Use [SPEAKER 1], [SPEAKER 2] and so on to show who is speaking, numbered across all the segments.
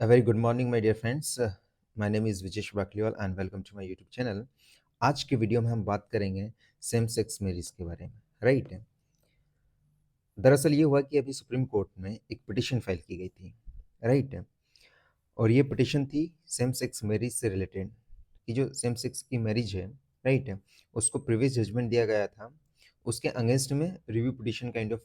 [SPEAKER 1] A very good morning, my dear friends. My name is Vijesh Bakliwal and welcome to my YouTube channel. आज की video में हम बात करेंगे same sex marriage के बारे में, राइट। दरअसल ये हुआ कि अभी सुप्रीम कोर्ट में एक पिटिशन फाइल की गई थी, राइट। और ये पिटिशन थी सेम सेक्स मैरिज से रिलेटेड कि जो सेम सेक्स की मैरिज है, राइट, उसको प्रीवियस जजमेंट दिया गया था, उसके अगेंस्ट में रिव्यू पिटिशन काइंड ऑफ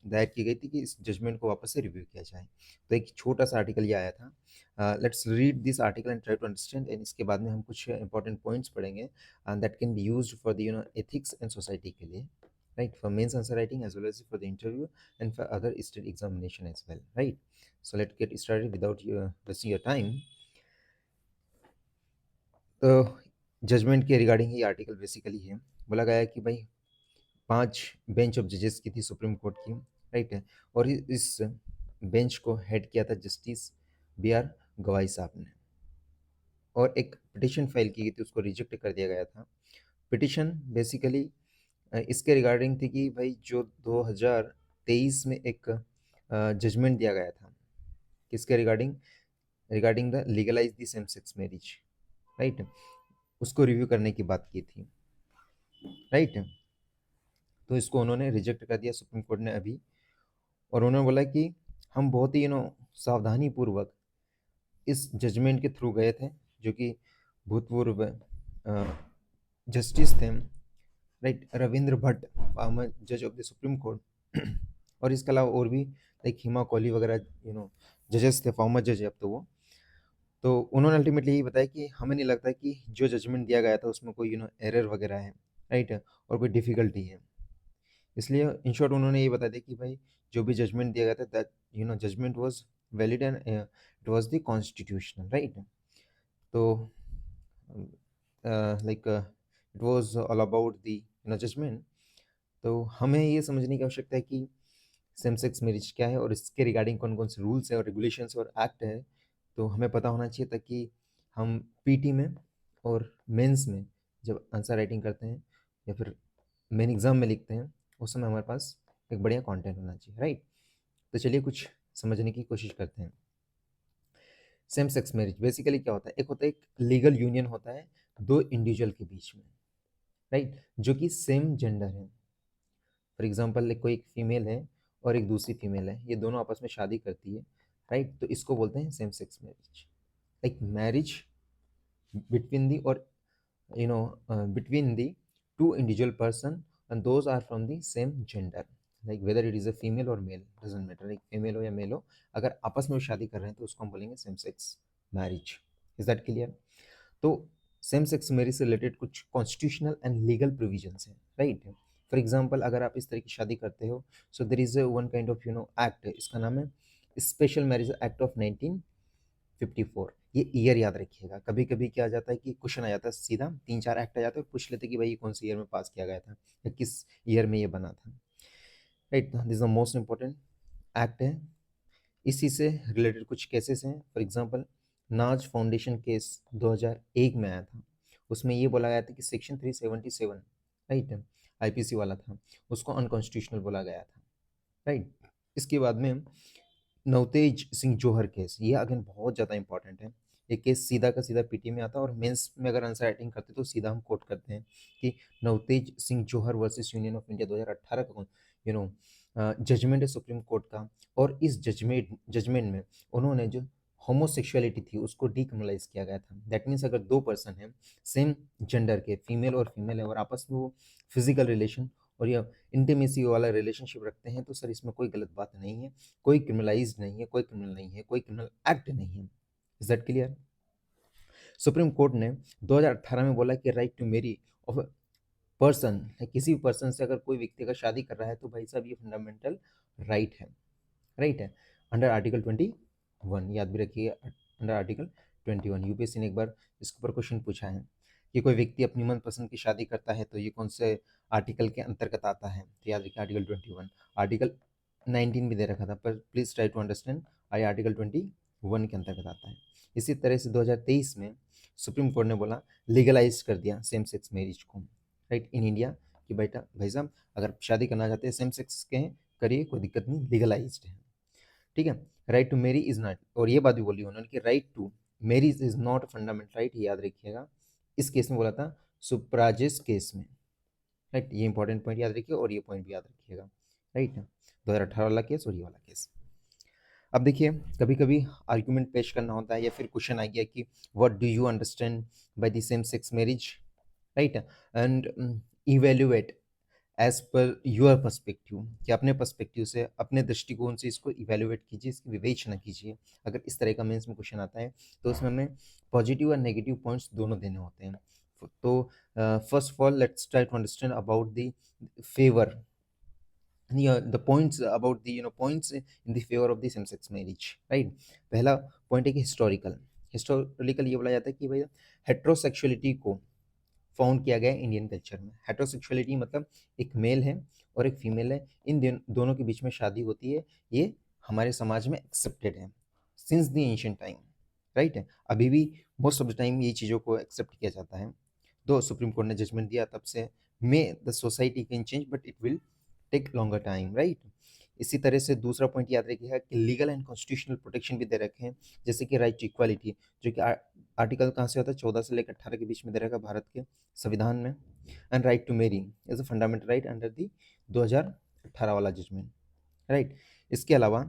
[SPEAKER 1] दायर की गई थी कि इस जजमेंट को वापस से रिव्यू किया जाए। तो एक छोटा सा आर्टिकल ये आया था। Let's read this article and try to understand, and इसके बाद में हम कुछ इंपॉर्टेंट पॉइंट्स पढ़ेंगे and that can be used for the ethics and society के लिए, right, for mains answer writing as well as for the interview and for other state examination as well, right. So let's get started without wasting your time. तो judgement के regarding ही article basically है। बोला गया है कि भाई 5 bench of जजेस की थी सुप्रीम कोर्ट की, राइट है। और इस बेंच को हेड किया था जस्टिस B.R. गवाई साहब ने, और एक पिटिशन फाइल की गई थी, उसको रिजेक्ट कर दिया गया था। पिटिशन बेसिकली इसके रिगार्डिंग थी कि भाई जो 2023 में एक जजमेंट दिया गया था, किसके regarding, regarding the legalise the same sex marriage, right, उसको रिव्यू करने की बात की थी, राइट। तो इसको उन्होंने रिजेक्ट कर दिया सुप्रीम कोर्ट ने अभी, और उन्होंने बोला कि हम बहुत ही सावधानी पूर्वक इस जजमेंट के थ्रू गए थे, जो कि भूतपूर्व जस्टिस थे, राइट, रविंद्र भट्ट, फॉर्मर जज ऑफ द सुप्रीम कोर्ट, और इसके अलावा और भी लाइक हिमा कोहली वगैरह जजेस थे, फॉर्मर जज है अब तो वो। तो उन्होंने अल्टीमेटली यही बताया कि हमें नहीं लगता कि जो जजमेंट दिया गया था उसमें कोई एरर वगैरह है, राइट, और कोई डिफिकल्टी है। इसलिए इन शॉर्ट उन्होंने ये बता दिया कि भाई जो भी जजमेंट दिया गया था that judgement was valid and it was the constitutional, right. तो like it was all about the judgement. तो हमें ये समझने की आवश्यकता है कि सेम सेक्स मैरिज क्या है और इसके रिगार्डिंग कौन कौन से रूल्स है और रेगुलेशंस और एक्ट है, तो हमें पता होना चाहिए, ताकि हम पीटी में और मेंस में जब आंसर राइटिंग करते हैं या फिर मेन एग्जाम में लिखते हैं, उस समय हमारे पास एक बढ़िया कंटेंट होना चाहिए, राइट। तो चलिए कुछ समझने की कोशिश करते हैं। सेम सेक्स मैरिज बेसिकली क्या होता है, एक होता है एक लीगल यूनियन होता है दो इंडिविजुअल के बीच में, राइट, जो कि सेम जेंडर है। फॉर एग्जाम्पल कोई एक फीमेल है और एक दूसरी फीमेल है, ये दोनों आपस में शादी करती है, राइट, तो इसको बोलते हैं सेम सेक्स मैरिज। एक मैरिज बिटवीन दी और between the two individual person and those are from the same gender, like whether it is a female or male doesn't matter, like female हो या mail हो, अगर आपस में वो शादी कर रहे हैं तो उसको हम बोलेंगे same sex marriage. Is that clear? तो सेम सेक्स मैरिज से रिलेटेड कुछ कॉन्स्टिट्यूशनल एंड लीगल प्रोविजंस हैं, राइट। फॉर एग्जांपल अगर आप इस तरह की शादी करते हो, so there is one kind of act, इसका नाम है स्पेशल मैरिज एक्ट ऑफ 1954। ये ईयर याद रखिएगा, कभी कभी क्या आ जाता है कि क्वेश्चन आ जाता है सीधा, 3-4 एक्ट आ जाते हैं, पूछ लेते कि भाई ये कौन से ईयर में पास किया गया था या किस ईयर में ये बना था, right. This is the most important act है। इसी से रिलेटेड कुछ केसेस हैं, फॉर एग्जांपल नाज फाउंडेशन केस 2001 में आया था, उसमें ये बोला गया था कि सेक्शन 377, राइट, आईपीसी वाला था, उसको अनकॉन्स्टिट्यूशनल बोला गया था, राइट। इसके बाद में नवतेज सिंह जोहर केस, ये अगेन बहुत ज़्यादा इंपॉर्टेंट है। ये केस सीधा का सीधा पीटी में आता है, और मेंस में अगर आंसर राइटिंग करते तो सीधा हम कोट करते हैं कि नवतेज सिंह जोहर वर्सेस यूनियन ऑफ इंडिया 2018 का जजमेंट है सुप्रीम कोर्ट का। और इस जजमेंट में उन्होंने जो होमोसेक्सुअलिटी थी उसको डीक्रिमिनलाइज किया गया था। दैट मीन्स अगर दो पर्सन हैं सेम जेंडर के, फीमेल और फीमेल है, और आपस में वो फिजिकल रिलेशन और या इंटीमेसी वाला रिलेशनशिप रखते हैं, तो सर इसमें कोई गलत बात नहीं है, कोई क्रिमिनलाइज नहीं है, कोई क्रिमिनल नहीं है, कोई क्रिमिनल एक्ट नहीं है। Is that clear? Supreme court ने 2018 में बोला कि right to marry of person, किसी भी पर्सन से अगर कोई व्यक्ति अगर शादी कर रहा है तो भाई साहब ये फंडामेंटल राइट है, राइट है, अंडर आर्टिकल 21, याद भी रखिए, अंडर आर्टिकल 21। यूपीएससी ने एक बार इसके ऊपर क्वेश्चन पूछा है कि कोई व्यक्ति अपनी मनपसंद की शादी करता है तो ये कौन से आर्टिकल के अंतर्गत आता है, तो याद रखिए आर्टिकल 21। आर्टिकल 19 भी दे रखा था, पर please try to understand, I article 21 के अंतर्गत आता है। इसी तरह से 2023 में सुप्रीम कोर्ट ने बोला, लीगलाइज कर दिया सेम सेक्स मैरिज को, राइट, इन इंडिया, कि बेटा भाई साहब अगर शादी करना चाहते हैं सेम सेक्स के हैं, करिए, कोई दिक्कत नहीं, लीगलाइज्ड है, ठीक है। Right to marry is not, और ये बात भी बोली उन्होंने कि right to marriage is not fundamental right, याद रखिएगा। इस केस में बोला था, सुप्राजिस केस में। राइट, ये इंपॉर्टेंट पॉइंट याद रखिए और ये पॉइंट भी याद रखिएगा। राइट, 2018 वाला केस और ये वाला केस। अब देखिए, कभी कभी आर्ग्यूमेंट पेश करना होता है या फिर क्वेश्चन आ गया कि what do you understand by the same sex marriage, right, and evaluate as per your perspective, कि अपने पर्सपेक्टिव से, अपने दृष्टिकोण से इसको इवेल्युएट कीजिए, इसकी विवेचना कीजिए। अगर इस तरह का मेंस में क्वेश्चन आता है तो उसमें हमें पॉजिटिव और नेगेटिव पॉइंट्स दोनों देने होते हैं। तो first of all let's try to understand about the favour, the points about the points in the favor of the same sex marriage, right। पहला पॉइंट है कि हिस्टोरिकल ये बोला जाता है कि भाई हेट्रोसेक्सुअलिटी को फाउंड किया गया इंडियन कल्चर में। हेट्रोसेक्सुअलिटी मतलब एक मेल है और एक फीमेल है, इन दोनों के बीच में शादी होती है, ये हमारे समाज में एक्सेप्टेड है since the ancient time, right है। अभी भी मोस्ट ऑफ द टाइम ये चीज़ों को एक्सेप्ट किया जाता है। दो सुप्रीम कोर्ट ने जजमेंट दिया तब से may the society can change but it will take longer time, right. इसी तरह से दूसरा पॉइंट याद रखिएगा कि लीगल एंड कॉन्स्टिट्यूशनल प्रोटेक्शन भी दे रखे हैं, जैसे कि राइट टू इक्वालिटी, जो कि आर्टिकल कहाँ से होता है, 14 से लेकर 18 के बीच में दे रखा भारत के संविधान में। And right to marry is a fundamental right under the 2018 वाला जजमेंट, राइट। इसके अलावा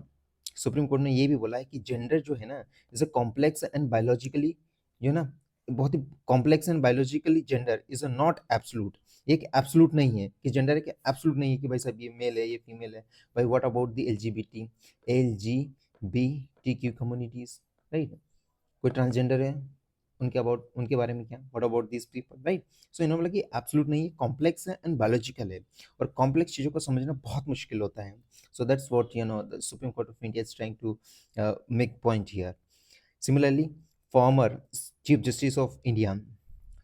[SPEAKER 1] सुप्रीम कोर्ट ने ये भी बोला है कि जेंडर जो है ना, is a complex and biologically, जो ना बहुत ही complex and biologically, gender is a not absolute, एक एब्सोल्यूट नहीं है कि जेंडर एक एब्सोल्यूट नहीं है कि भाई साहब ये मेल है ये फीमेल है। भाई what about the L G B T Q communities, right, कोई ट्रांसजेंडर है, उनके अबाउट, उनके बारे में क्या, what about this people, right. So इन्होंने बोला कि एब्सोल्यूट नहीं है, कॉम्प्लेक्स है एंड बायोलॉजिकल है, और कॉम्प्लेक्स चीज़ों को समझना बहुत मुश्किल होता है। So that's what the Supreme Court of India is trying to make point here. Similarly former chief justice of India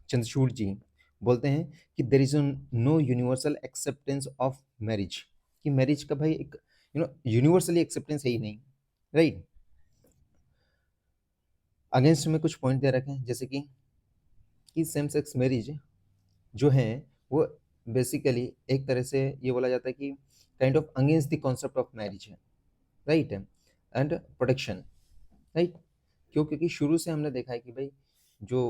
[SPEAKER 1] Chandrachud ji बोलते हैं कि there is no universal acceptance of marriage, कि मैरिज का भाई एक यूनिवर्सली एक्सेप्टेंस है ही नहीं, राइट। अगेंस्ट में कुछ पॉइंट दे रखे हैं, जैसे कि सेम सेक्स मैरिज जो है वो बेसिकली एक तरह से ये बोला जाता है कि kind of against the concept of marriage है, राइट, एंड प्रोटेक्शन, राइट। क्यों? क्योंकि शुरू से हमने देखा है कि भाई जो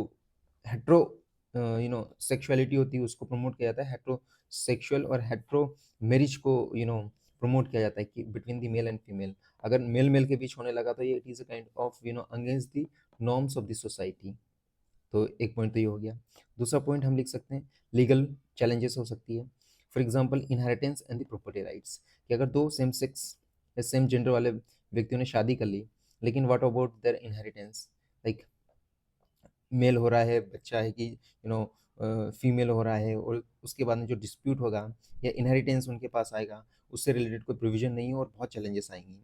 [SPEAKER 1] हेट्रो सेक्सुअलिटी होती है उसको प्रमोट किया जाता है, हेट्रोसेक्सुअल और हेट्रो मैरिज को प्रमोट किया जाता है कि between the male and female. अगर मेल मेल के बीच होने लगा तो ये it is a kind of against the norms of the society. तो एक पॉइंट तो ये हो गया। दूसरा पॉइंट हम लिख सकते हैं लीगल चैलेंजेस हो सकती है, for example inheritance and the property rights, कि अगर दो सेम सेक्स या सेम जेंडर वाले व्यक्तियों ने शादी कर ली, लेकिन what about their inheritance, like male हो रहा है बच्चा है कि फीमेल हो रहा है, और उसके बाद में जो डिस्प्यूट होगा या इनहेरिटेंस उनके पास आएगा, उससे रिलेटेड कोई प्रोविजन नहीं है और बहुत चैलेंजेस आएंगी।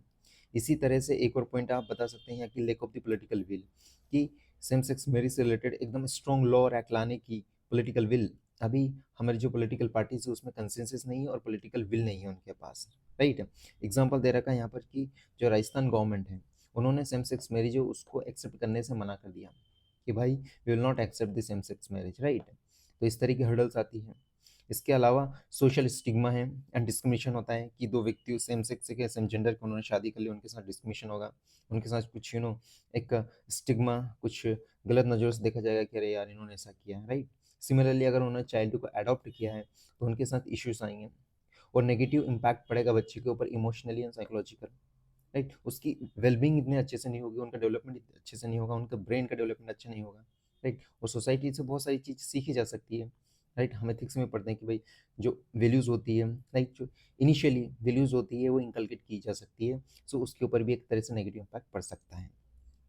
[SPEAKER 1] इसी तरह से एक और पॉइंट आप बता सकते हैं कि lake of the political will, कि सेम सेक्स मैरिज से रिलेटेड एकदम स्ट्रॉन्ग लॉ और एक्ट लाने की पॉलिटिकल विल, अभी हमारी जो पॉलिटिकल पार्टीज है उसमें कंसेंसस नहीं है और पॉलिटिकल विल नहीं है उनके पास, राइट। एग्जांपल दे रखा है यहाँ पर कि जो राजस्थान गवर्नमेंट है उन्होंने सेम सेक्स मैरिज है उसको एक्सेप्ट करने से मना कर दिया कि भाई we will not accept the same sex marriage, right. तो इस तरह की हर्डल्स आती हैं। इसके अलावा सोशल स्टिग्मा है एंड डिस्क्रिमिनेशन होता है कि दो व्यक्ति सेम सेक्स के सेम जेंडर के उन्होंने शादी कर ली, उनके साथ डिस्क्रिमिनेशन होगा, उनके साथ कुछ एक स्टिग्मा, कुछ गलत नज़रों से देखा जाएगा कि अरे यार इन्होंने ऐसा किया है, राइट। सिमिलरली अगर उन्होंने चाइल्ड को अडॉप्ट किया है तो उनके साथ इश्यूज आएंगे और नेगेटिव इम्पैक्ट पड़ेगा बच्चे के ऊपर इमोशनली एंड साइकोलॉजिकल, राइट। उसकी वेलबींग इतने अच्छे से नहीं होगी, उनका डेवलपमेंट इतने अच्छे से नहीं होगा, उनका ब्रेन का डेवलपमेंट अच्छा नहीं होगा, राइट। और सोसाइटी से बहुत सारी चीज़ सीखी जा सकती है, राइट। हम एथिक्स में पढ़ते हैं कि भाई जो वैल्यूज़ होती है, राइट, जो इनिशियली वैल्यूज़ होती है वो इंकलकेट की जा सकती है, सो उसके ऊपर भी एक तरह से नेगेटिव इम्पैक्ट पड़ सकता है,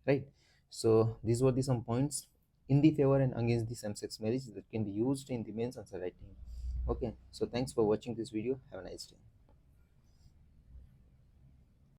[SPEAKER 1] right. So this were the some points in the favor and against the same-sex marriage that can be used in the men's and society. Okay, so thanks for watching this video. Have a nice day.